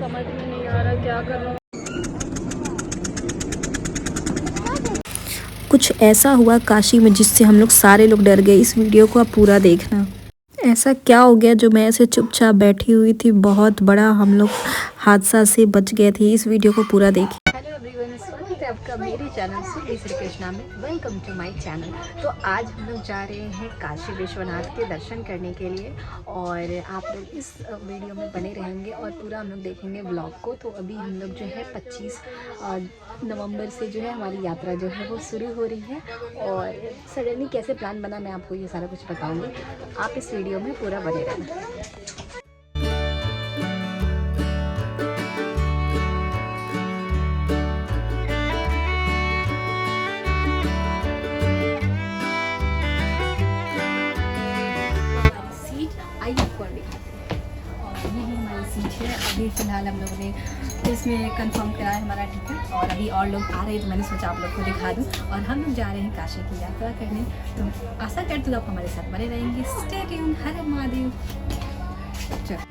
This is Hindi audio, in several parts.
समझ में नहीं आ रहा क्या करूँ। कुछ ऐसा हुआ काशी में जिससे हम लोग सारे लोग डर गए। इस वीडियो को आप पूरा देखना। ऐसा क्या हो गया जो मैं ऐसे चुपचाप बैठी हुई थी, बहुत बड़ा हम लोग हादसा से बच गए थे। इस वीडियो को पूरा देखिए। हेलो एवरीवन, स्वागत है आपका मेरे चैनल श्री कृष्णा में। Welcome to my channel. तो आज हम लोग जा रहे हैं काशी विश्वनाथ के दर्शन करने के लिए और आप लोग इस वीडियो में बने रहेंगे और पूरा हम लोग देखेंगे ब्लॉग को। तो अभी हम लोग जो है 25 नवंबर से जो है हमारी यात्रा जो है वो शुरू हो रही है और सडनली कैसे प्लान बना मैं आपको ये सारा कुछ बताऊँगी। आप इस वीडियो में पूरा बने रहना। आइए आपको और दिखाते हैं। और ये भी हमारी सीट है। अभी फ़िलहाल हम लोगों ने इसमें कंफर्म करा है हमारा टिकट और अभी और लोग आ रहे हैं तो मैंने सोचा आप लोग को दिखा दूं। और हम लोग जा रहे हैं काशी की यात्रा करने। तो आशा करती हूँ आप हमारे साथ बने रहेंगे। Stay tuned. हर हर महादेव। चलो।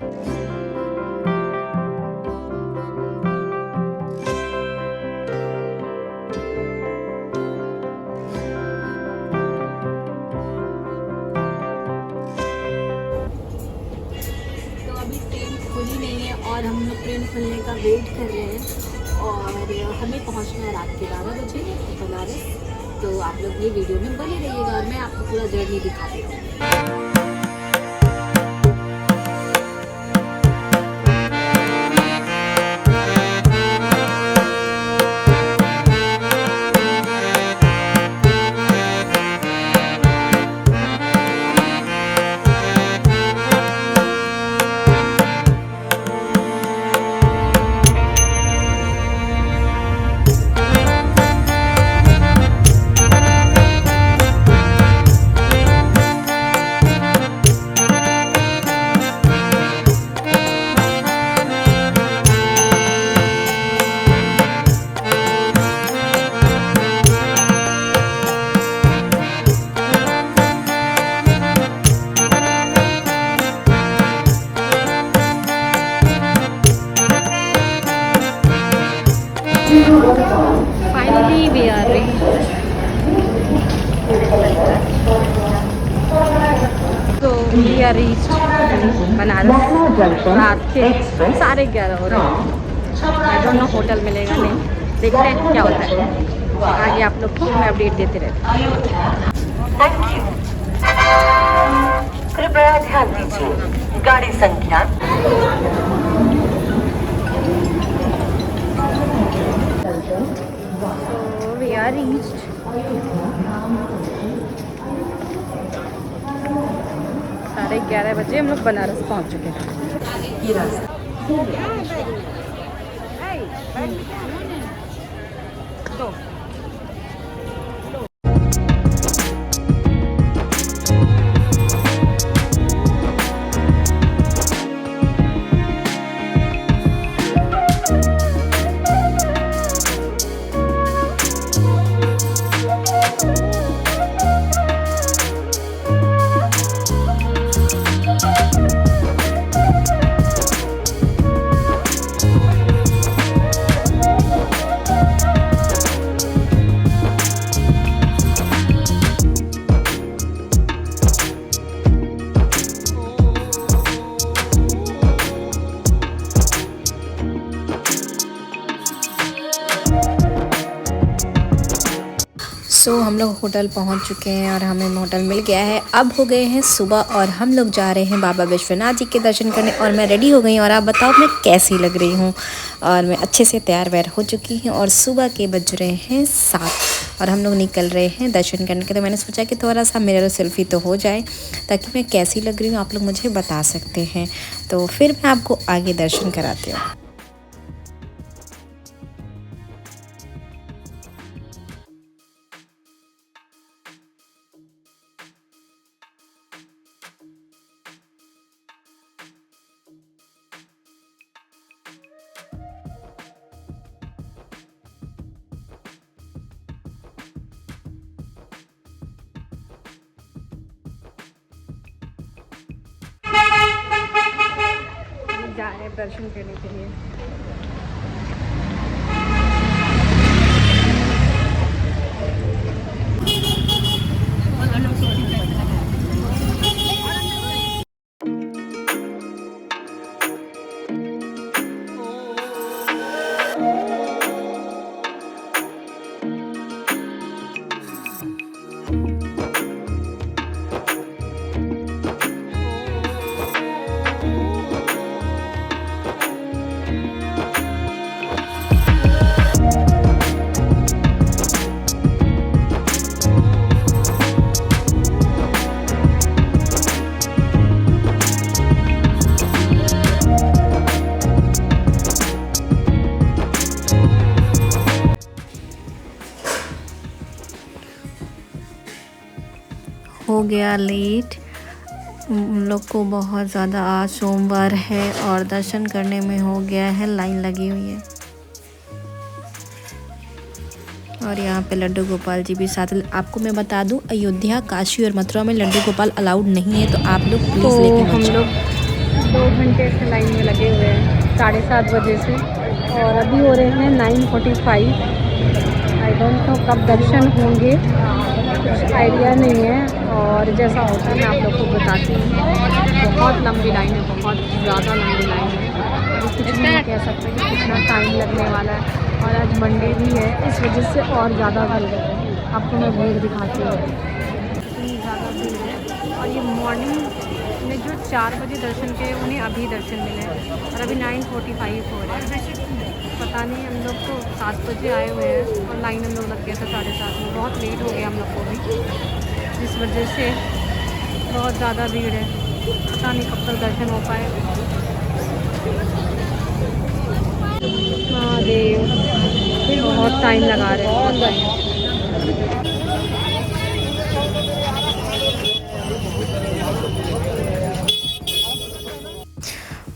खुली नहीं है और हम लोग ट्रेन खुलने का वेट कर रहे हैं और हमें पहुंचना है रात के 12 बजे बनारस। तो आप लोग ये वीडियो में बने रहिएगा और मैं आपको पूरा जर्नी दिखाती हूँ। Finally we are reach. तो वी आर रीच बनारस। रात के 11:30 हो रहे हैं। आई डोंट नो होटल मिलेगा नहीं, देखते हैं क्या होता है। आगे आप लोग को मैं अपडेट देते रहती हूँ। कृपया ध्यान दीजिए गाड़ी संख्या वी आर रीच्ड। 11:30 बजे हम लोग बनारस पहुंच चुके हैं। तो हम लोग होटल पहुंच चुके हैं और हमें होटल मिल गया है। अब हो गए हैं सुबह और हम लोग जा रहे हैं बाबा विश्वनाथ जी के दर्शन करने। और मैं रेडी हो गई और आप बताओ मैं कैसी लग रही हूँ। और मैं अच्छे से तैयार वैयार हो चुकी हूँ और सुबह के बज रहे हैं 7 और हम लोग निकल रहे हैं दर्शन करने के। तो मैंने सोचा कि थोड़ा सा मेरा सेल्फी तो हो जाए ताकि मैं कैसी लग रही हूँ आप लोग मुझे बता सकते हैं। तो फिर मैं आपको आगे दर्शन कराती हूँ। जा रहे हैं दर्शन करने के लिए। हो गया लेट हम लोग को बहुत ज़्यादा। आज सोमवार है और दर्शन करने में हो गया है, लाइन लगी हुई है। और यहाँ पे लड्डू गोपाल जी भी साथ। आपको मैं बता दूँ, अयोध्या, काशी और मथुरा में लड्डू गोपाल अलाउड नहीं है, तो आप लोग प्लीज़ लेके मत हम जाओ। लोग 2 घंटे से लाइन में लगे हुए हैं 7:30 बजे से, और अभी हो रहे हैं 9:45। आई डोंट नो कब दर्शन होंगे, कुछ आइडिया नहीं है। और जैसा होता है मैं आप लोग को बताती हूँ। बहुत लंबी लाइन है, बहुत ज़्यादा लंबी लाइन है। अभी कुछ भी नहीं कह सकते कि कितना टाइम लगने वाला है। और आज मंडे भी है, इस वजह से और ज़्यादा भीड़ है। आपको मैं भीड़ दिखाती हूँ, इतनी ज़्यादा भीड़ है। और ये मॉर्निंग में जो 4 बजे दर्शन किए उन्हें अभी दर्शन मिले हैं, और अभी 9:45 हो रहे हैं। पता नहीं, हम लोग तो 7 बजे आए हुए हैं और लाइन हम लोग लग गया था 7:30 में। बहुत लेट हो गया हम लोग को भी, जिस वजह से बहुत ज़्यादा भीड़ है। पता नहीं कब तक दर्शन हो पाए। महादेव, बहुत टाइम लगा रहे हैं, बहुत टाइम।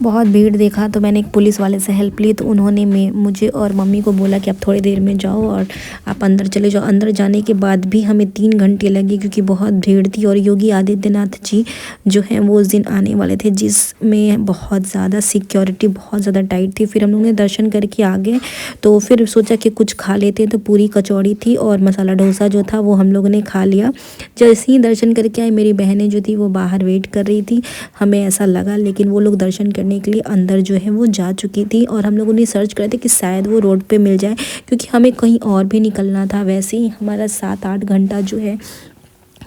बहुत भीड़ देखा तो मैंने एक पुलिस वाले से हेल्प ली, तो उन्होंने मुझे और मम्मी को बोला कि आप थोड़ी देर में जाओ और आप अंदर चले जाओ। अंदर जाने के बाद भी हमें 3 घंटे लगे, क्योंकि बहुत भीड़ थी। और योगी आदित्यनाथ जी जो हैं वो उस दिन आने वाले थे, जिसमें बहुत ज़्यादा सिक्योरिटी बहुत ज़्यादा टाइट थी। फिर हम लोग ने दर्शन करके आ गए, तो फिर सोचा कि कुछ खा लेते हैं, तो पूरी कचौड़ी थी और मसाला डोसा जो था वो हम लोगों ने खा लिया। जैसे ही दर्शन करके आए, मेरी बहनें जो थी वो बाहर वेट कर रही थी, हमें ऐसा लगा। लेकिन वो लोग दर्शन करने के लिए अंदर जो है वो जा चुकी थी, और हम लोगों ने सर्च करे थे कि शायद वो रोड पे मिल जाए, क्योंकि हमें कहीं और भी निकलना था। वैसे ही हमारा 7-8 घंटा जो है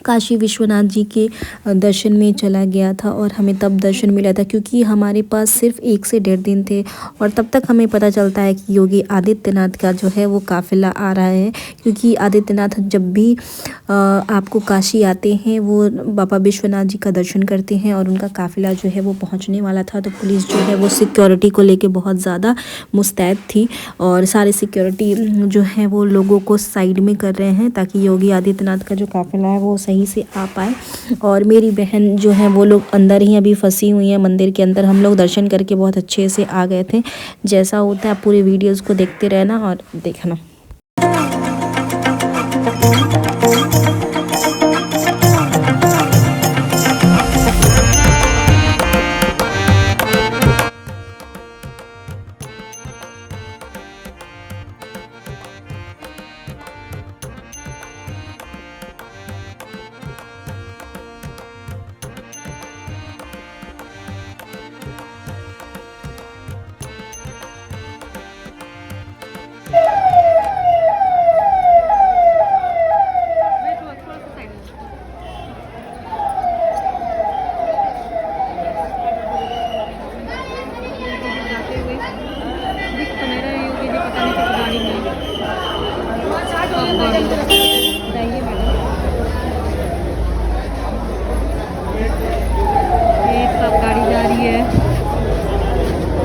काशी विश्वनाथ जी के दर्शन में चला गया था, और हमें तब दर्शन मिला था क्योंकि हमारे पास सिर्फ 1 से 1.5 दिन थे। और तब तक हमें पता चलता है कि योगी आदित्यनाथ का जो है वो काफ़िला आ रहा है, क्योंकि आदित्यनाथ जब भी आपको काशी आते हैं वो बाबा विश्वनाथ जी का दर्शन करते हैं, और उनका काफ़िला जो है वो पहुंचने वाला था। तो पुलिस जो है वो सिक्योरिटी को लेके बहुत ज़्यादा मुस्तैद थी, और सारे सिक्योरिटी जो है वो लोगों को साइड में कर रहे हैं ताकि योगी आदित्यनाथ का जो काफ़िला है वो सही से आ पाए। और मेरी बहन जो है वो लोग अंदर ही अभी फंसी हुई हैं मंदिर के अंदर। हम लोग दर्शन करके बहुत अच्छे से आ गए थे। जैसा होता है आप पूरे वीडियोस को देखते रहना और देखना।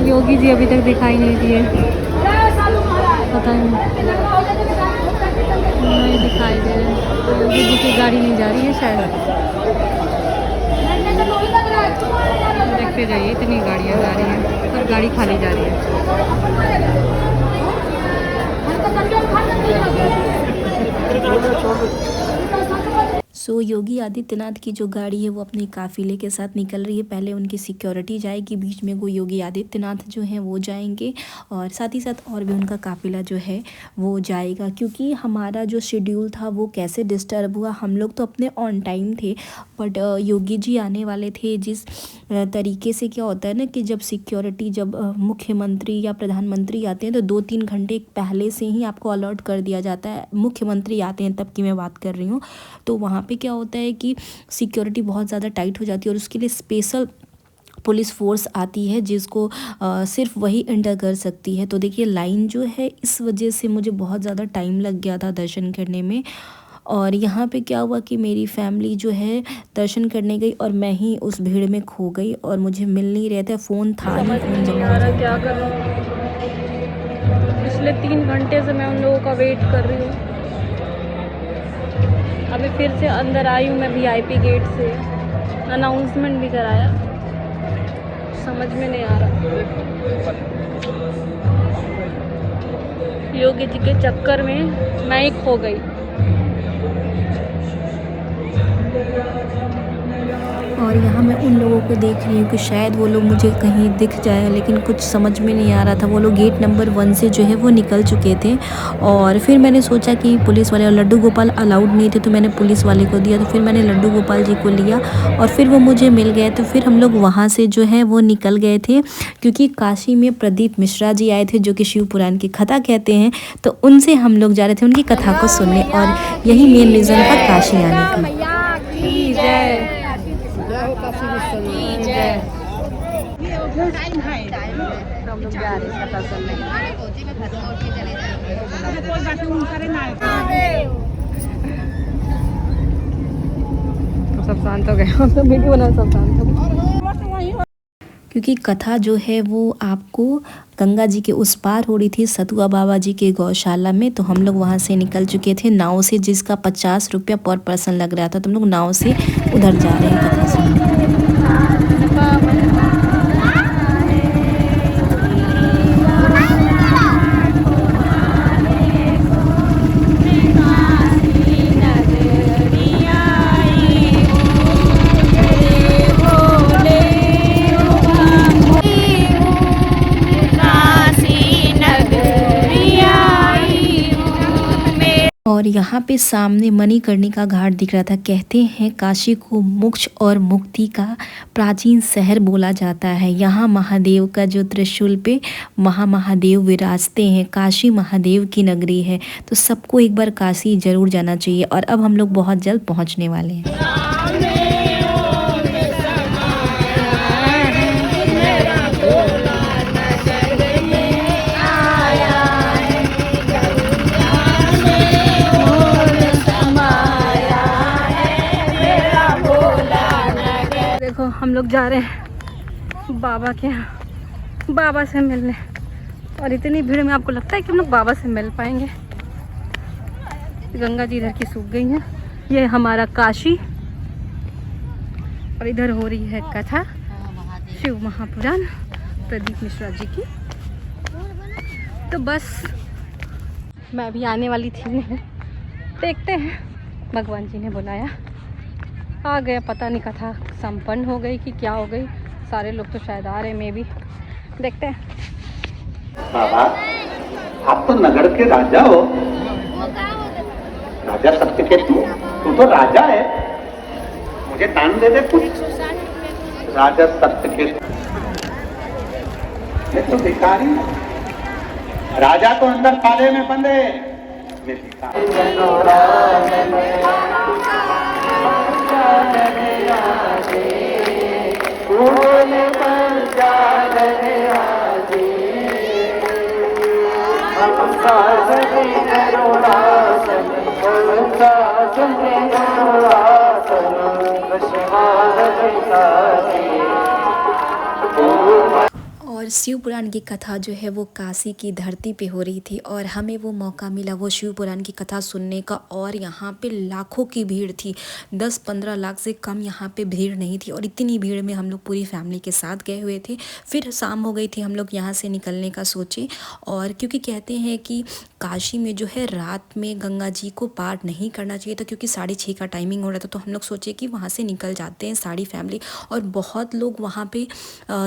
योगी जी अभी तक दिखाई नहीं दिए, पता नहीं दिखाई दे रहे। योगी जी की गाड़ी नहीं जा रही है शायद। देखते जाइए, इतनी गाड़ियाँ जा रही हैं पर गाड़ी खाली जा रही है। सो योगी आदित्यनाथ की जो गाड़ी है वो अपने काफ़िले के साथ निकल रही है। पहले उनकी सिक्योरिटी जाएगी, बीच में वो योगी आदित्यनाथ जो हैं वो जाएंगे और साथ ही साथ और भी उनका काफ़िला जो है वो जाएगा। क्योंकि हमारा जो शेड्यूल था वो कैसे डिस्टर्ब हुआ, हम लोग तो अपने ऑन टाइम थे बट योगी जी आने वाले थे। जिस तरीके से क्या होता है ना कि जब सिक्योरिटी, जब मुख्यमंत्री या प्रधानमंत्री आते हैं तो 2-3 घंटे पहले से ही आपको अलर्ट कर दिया जाता है। मुख्यमंत्री आते हैं तब की मैं बात कर रही हूँ। तो वहाँ पे क्या होता है कि सिक्योरिटी बहुत ज़्यादा टाइट हो जाती है और उसके लिए स्पेशल पुलिस फोर्स आती है जिसको सिर्फ वही एंटर कर सकती है। तो देखिए लाइन जो है, इस वजह से मुझे बहुत ज़्यादा टाइम लग गया था दर्शन करने में। और यहाँ पे क्या हुआ कि मेरी फैमिली जो है दर्शन करने गई और मैं ही उस भीड़ में खो गई और मुझे मिल नहीं रहे थे। फ़ोन था नहीं, फ़ोन जमा हो जाए। क्या करूँ, पिछले 3 घंटे से मैं उन लोगों का वेट कर रही हूँ। अभी फिर से अंदर आई हूँ मैं VIP गेट से, अनाउंसमेंट भी कराया, समझ में नहीं आ रहा। योगी जी के चक्कर में मैं ही खो गई। और यहाँ मैं उन लोगों को देख रही हूँ कि शायद वो लोग मुझे कहीं दिख जाए, लेकिन कुछ समझ में नहीं आ रहा था। वो लोग गेट नंबर 1 से जो है वो निकल चुके थे और फिर मैंने सोचा कि पुलिस वाले, और लड्डू गोपाल अलाउड नहीं थे तो मैंने पुलिस वाले को दिया। तो फिर मैंने लड्डू गोपाल जी को लिया और फिर वो मुझे मिल गए। तो फिर हम लोग वहाँ से जो है वो निकल गए थे, क्योंकि काशी में प्रदीप मिश्रा जी आए थे जो कि शिव पुराण की कथा कहते हैं। तो उनसे हम लोग जा रहे थे उनकी कथा को सुनने और यही मेन रीज़न था काशी आने का। हम लोग जा रहे हैं कथा सुनने। सब शांत हो गए, हम तो वीडियो बना, सब शांत हो गए। क्योंकि कथा जो है वो आपको गंगा जी के उस पार हो रही थी, सतुआ बाबा जी के गौशाला में। तो हम लोग वहाँ से निकल चुके थे नाव से, जिसका 50 रुपया पर पर्सन लग रहा था। तो हम लोग नाव से उधर जा रहे हैं कथा सुनने। और यहाँ पे सामने मणिकर्णिका घाट दिख रहा था। कहते हैं काशी को मोक्ष और मुक्ति का प्राचीन शहर बोला जाता है। यहाँ महादेव का जो त्रिशूल पे महादेव विराजते हैं, काशी महादेव की नगरी है। तो सबको एक बार काशी ज़रूर जाना चाहिए। और अब हम लोग बहुत जल्द पहुँचने वाले हैं। देखो हम लोग जा रहे हैं बाबा के यहाँ, बाबा से मिलने। और इतनी भीड़ में आपको लगता है कि हम लोग बाबा से मिल पाएंगे? गंगा जी इधर की सूख गई हैं। ये हमारा काशी और इधर हो रही है कथा शिव महापुराण प्रदीप मिश्रा जी की। तो बस मैं भी आने वाली थी, देखते हैं, भगवान जी ने बुलाया, आ गया। पता नहीं कथा संपन्न हो गई कि क्या हो गई। सारे लोग तो शायद आ रहे, मैं भी देखते हैं। बाबा, आप तो नगर के राजा हो, राजा सत्यकेतु। तू तो राजा है, मुझे दान दे दे कुछ। राजा सत्यकेतु, ये तो भिखारी, राजा तो अंदर पाले में बंद है, ये भिखारी। और शिव पुराण की कथा जो है वो काशी की धरती पे हो रही थी और हमें वो मौका मिला वो शिव पुराण की कथा सुनने का। और यहाँ पे लाखों की भीड़ थी, 10-15 लाख से कम यहाँ पे भीड़ नहीं थी। और इतनी भीड़ में हम लोग पूरी फैमिली के साथ गए हुए थे। फिर शाम हो गई थी, हम लोग यहाँ से निकलने का सोचे। और क्योंकि कहते हैं कि काशी में जो है रात में गंगा जी को पार नहीं करना चाहिए था, क्योंकि 6:30 का टाइमिंग हो रहा था। तो हम लोग सोचे कि वहाँ से निकल जाते हैं सारी फैमिली। और बहुत लोग वहाँ पे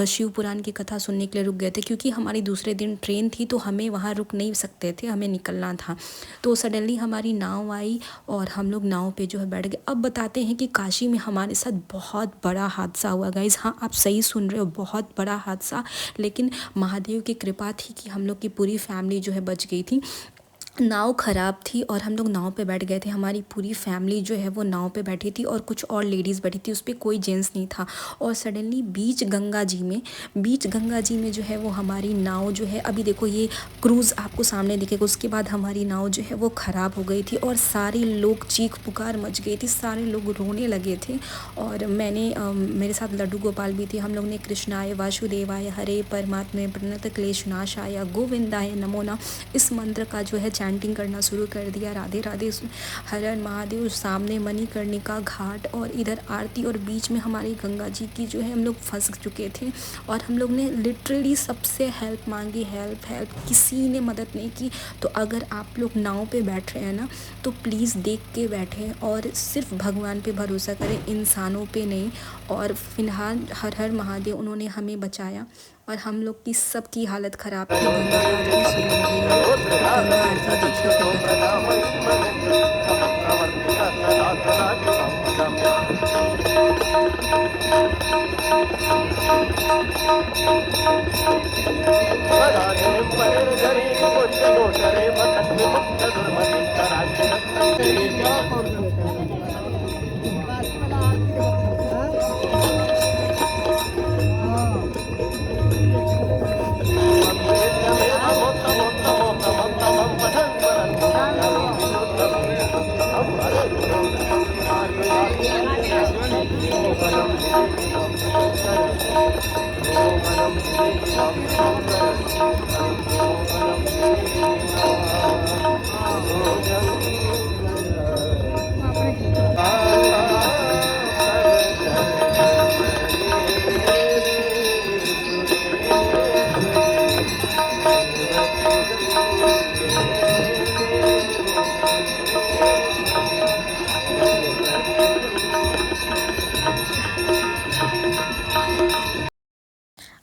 शिव पुराण की कथा सुनने के लिए रुक गए थे, क्योंकि हमारी दूसरे दिन ट्रेन थी तो हमें वहाँ रुक नहीं सकते थे, हमें निकलना था। तो सडनली हमारी नाव आई और हम लोग नाव पे जो है बैठ गए। अब बताते हैं कि काशी में हमारे साथ बहुत बड़ा हादसा हुआ गाइस। हाँ, आप सही सुन रहे हो, बहुत बड़ा हादसा। लेकिन महादेव की कृपा थी कि हम लोग की पूरी फैमिली जो है बच गई थी। नाव ख़राब थी और हम लोग नाव पे बैठ गए थे। हमारी पूरी फैमिली जो है वो नाव पे बैठी थी और कुछ और लेडीज़ बैठी थी, उस पर कोई जेंट्स नहीं था। और सडनली बीच गंगा जी में जो है वो हमारी नाव जो है, अभी देखो ये क्रूज़ आपको सामने दिखेगा, उसके बाद हमारी नाव जो है वो ख़राब हो गई थी और सारे लोग चीख पुकार मच गई थी, सारे लोग रोने लगे थे। और मेरे साथ लड्डू गोपाल भी थे। हम लोग ने कृष्णाय वासुदेवाय हरे परमात्मे प्रणत क्लेशनाशाय गोविंदाय नमो नमः इस मंत्र का जो है चैंटिंग करना शुरू कर दिया। राधे राधे हर हर महादेव। सामने मणिकर्णिका घाट और इधर आरती, और बीच में हमारी गंगा जी की जो है हम लोग फंस चुके थे। और हम लोग ने लिटरली सबसे हेल्प मांगी, हेल्प, किसी ने मदद नहीं की। तो अगर आप लोग नाव पे बैठ रहे हैं ना, तो प्लीज़ देख के बैठें और सिर्फ भगवान पे भरोसा करें, इंसानों पे नहीं। और फिलहाल हर हर महादेव, उन्होंने हमें बचाया। और हम लोग की सबकी हालत ख़राब थी। गंगा आरती शुरू हो गई है। गंगा आरती देखिए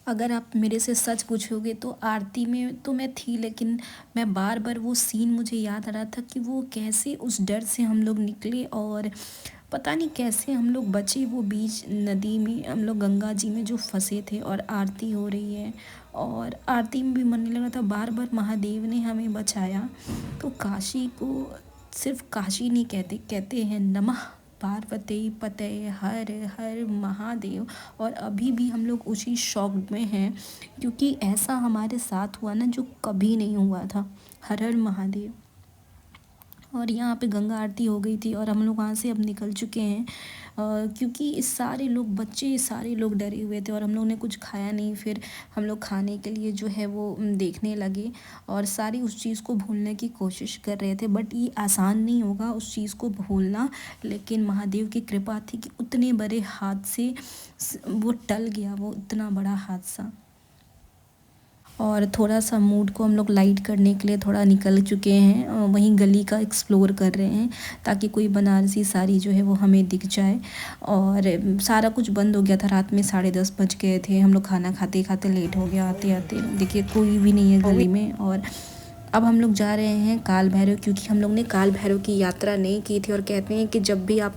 अगर आप मेरे से सच पूछोगे तो आरती में तो मैं थी, लेकिन मैं बार बार वो सीन मुझे याद आ रहा था कि वो कैसे उस डर से हम लोग निकले और पता नहीं कैसे हम लोग बचे। वो बीच नदी में हम लोग गंगा जी में जो फंसे थे और आरती हो रही है, और आरती में भी मन नहीं लग रहा था। बार बार महादेव ने हमें बचाया। तो काशी को सिर्फ काशी नहीं कहते हैं नमः पार्वती पते हर हर महादेव। और अभी भी हम लोग उसी शौक में हैं, क्योंकि ऐसा हमारे साथ हुआ ना जो कभी नहीं हुआ था। हर हर महादेव। और यहाँ पे गंगा आरती हो गई थी और हम लोग वहाँ से अब निकल चुके हैं, क्योंकि सारे लोग बच्चे सारे लोग डरे हुए थे और हम लोग ने कुछ खाया नहीं। फिर हम लोग खाने के लिए जो है वो देखने लगे और सारी उस चीज़ को भूलने की कोशिश कर रहे थे। बट ये आसान नहीं होगा उस चीज़ को भूलना, लेकिन महादेव की कृपा थी कि उतने बड़े हादसे वो टल गया, वो इतना बड़ा हादसा। और थोड़ा सा मूड को हम लोग लाइट करने के लिए थोड़ा निकल चुके हैं, वहीं गली का एक्सप्लोर कर रहे हैं ताकि कोई बनारसी साड़ी जो है वो हमें दिख जाए। और सारा कुछ बंद हो गया था, रात में 10:30 बज गए थे। हम लोग खाना खाते खाते लेट हो गया, आते आते देखिए कोई भी नहीं है गली में। और अब हम लोग जा रहे हैं काल भैरव, क्योंकि हम लोग ने काल भैरव की यात्रा नहीं की थी। और कहते हैं कि जब भी आप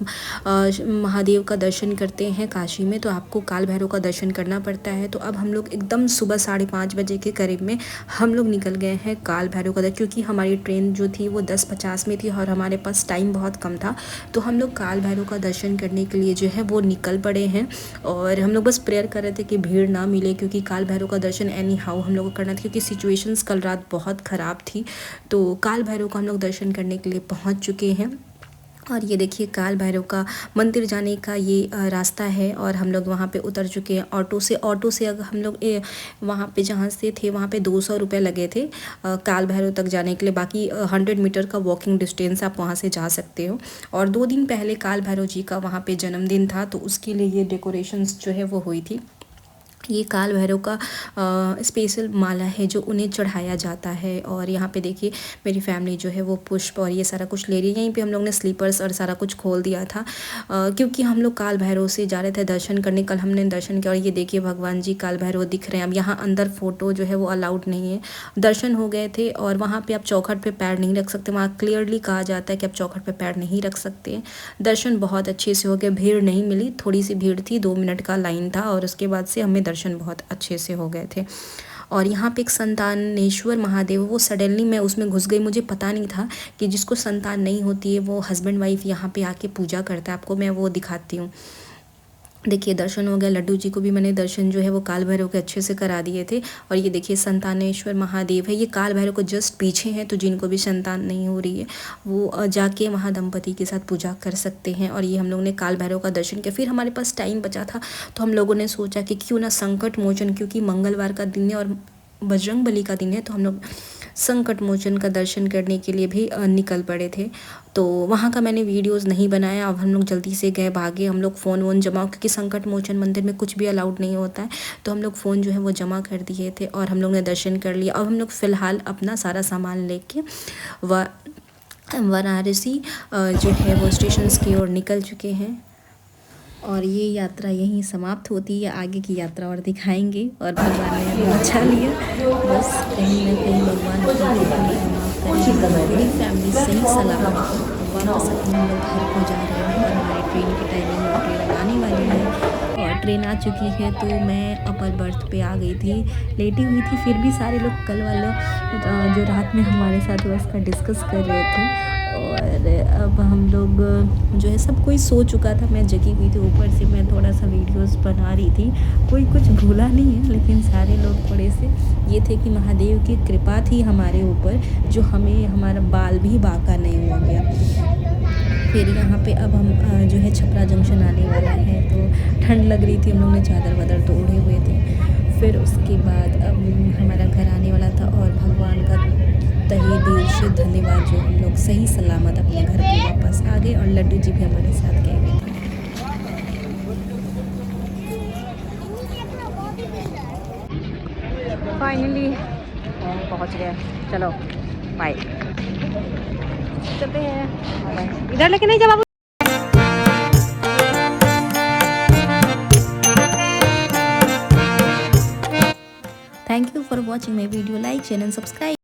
महादेव का दर्शन करते हैं काशी में तो आपको काल भैरव का दर्शन करना पड़ता है। तो अब हम लोग एकदम सुबह 5:30 बजे के करीब में हम लोग निकल गए हैं काल भैरव का दर्शन, क्योंकि हमारी ट्रेन जो थी वो 10:50 में थी और हमारे पास टाइम बहुत कम था। तो हम लोग काल भैरव का दर्शन करने के लिए जो है वो निकल पड़े हैं। और हम लोग बस प्रेयर कर रहे थे कि भीड़ ना मिले, क्योंकि काल भैरव का दर्शन एनी हाउ हम लोग को करना था, क्योंकि सिचुएशंस कल रात बहुत ख़राब थी। तो काल भैरव को हम लोग दर्शन करने के लिए पहुंच चुके हैं। और ये देखिए काल भैरव का मंदिर जाने का ये रास्ता है और हम लोग वहाँ पे उतर चुके हैं ऑटो से अगर हम लोग वहाँ पे जहाँ से थे वहाँ पे 200 रुपये लगे थे काल भैरव तक जाने के लिए। बाकी 100 मीटर का वॉकिंग डिस्टेंस आप वहाँ से जा सकते हो। और 2 दिन पहले काल भैरव जी का वहाँ पे जन्मदिन था, तो उसके लिए ये डेकोरेशंस जो है वो हुई थी। ये काल भैरव का स्पेशल माला है जो उन्हें चढ़ाया जाता है। और यहाँ पे देखिए मेरी फैमिली जो है वो पुष्प और ये सारा कुछ ले रही है। यहीं पे हम लोग ने स्लीपर्स और सारा कुछ खोल दिया था क्योंकि हम लोग काल भैरव से जा रहे थे दर्शन करने। कल हमने दर्शन किया और ये देखिए भगवान जी काल भैरव दिख रहे हैं। अब यहाँ अंदर फ़ोटो जो है वो अलाउड नहीं है। दर्शन हो गए थे और वहाँ पर आप चौखट पर पैर नहीं रख सकते। वहाँ क्लियरली कहा जाता है कि आप चौखट पर पैर नहीं रख सकते। दर्शन बहुत अच्छे से हो गए, भीड़ नहीं मिली, थोड़ी सी भीड़ थी, 2 मिनट का लाइन था और उसके बाद से हमें दर्शन बहुत अच्छे से हो गए थे। और यहाँ पे एक संतानेश्वर महादेव, वो सडनली मैं उसमें घुस गई, मुझे पता नहीं था कि जिसको संतान नहीं होती है वो हस्बैंड वाइफ यहाँ पे आके पूजा करता है। आपको मैं वो दिखाती हूँ। देखिए दर्शन हो गया। लड्डू जी को भी मैंने दर्शन जो है वो काल भैरव के अच्छे से करा दिए थे। और ये देखिए संतानेश्वर महादेव है, ये काल भैरव को जस्ट पीछे हैं, तो जिनको भी संतान नहीं हो रही है वो जाके वहाँ दंपति के साथ पूजा कर सकते हैं। और ये हम लोग ने काल भैरव का दर्शन किया। फिर हमारे पास टाइम बचा था तो हम लोगों ने सोचा कि क्यों ना संकट मोचन, क्योंकि मंगलवार का दिन है और बजरंग बली का दिन है, तो हम लोग संकट मोचन का दर्शन करने के लिए भी निकल पड़े थे। तो वहाँ का मैंने वीडियोस नहीं बनाया। अब हम लोग जल्दी से गए, भागे, हम लोग फ़ोन वोन जमा, क्योंकि संकट मोचन मंदिर में कुछ भी अलाउड नहीं होता है, तो हम लोग फ़ोन जो है वो जमा कर दिए थे और हम लोग ने दर्शन कर लिया। अब हम लोग फ़िलहाल अपना सारा सामान लेके वाराणसी जो है वो स्टेशन की ओर निकल चुके हैं। और ये यात्रा यहीं समाप्त होती है, आगे की यात्रा और दिखाएंगे। और भगवान ने हमें बचा लिया, बस कहीं ना कहीं भगवान पूरी फैमिली सही सलामत वापस हम लोग घर को जा रहे हैं। और हमारी ट्रेन की टाइमिंग में ट्रेन आने वाली है और ट्रेन आ चुकी है। तो मैं अपर बर्थ पे आ गई थी, लेटी हुई थी, फिर भी सारे लोग कल वाला जो रात में हमारे साथ हुआ उसका डिस्कस कर रहे थे। और अब हम लोग जो है सब कोई सो चुका था, मैं जगी हुई थी। ऊपर से मैं थोड़ा सा वीडियोस बना रही थी, कोई कुछ भूला नहीं है, लेकिन सारे लोग थोड़े से ये थे कि महादेव की कृपा थी हमारे ऊपर, जो हमें हमारा बाल भी बांका नहीं हो गया। फिर यहाँ पे अब हम जो है छपरा जंक्शन आने वाला है, तो ठंड लग रही थी, हम लोग ने चादर वादर तो ओढ़े हुए थे। फिर उसके बाद अब हमारा घर आने वाला था और भगवान का तहे दिल से धन्यवाद जो हम लोग सही सलामत अपने घर पे वापस आ गए। और लड्डू जी भी हमारे साथ गए हुए थे। फाइनली पहुंच गए। चलो बाय, चलते हैं। इधर लेके नहीं जा बाबू। Thank you for watching my video, like share and subscribe.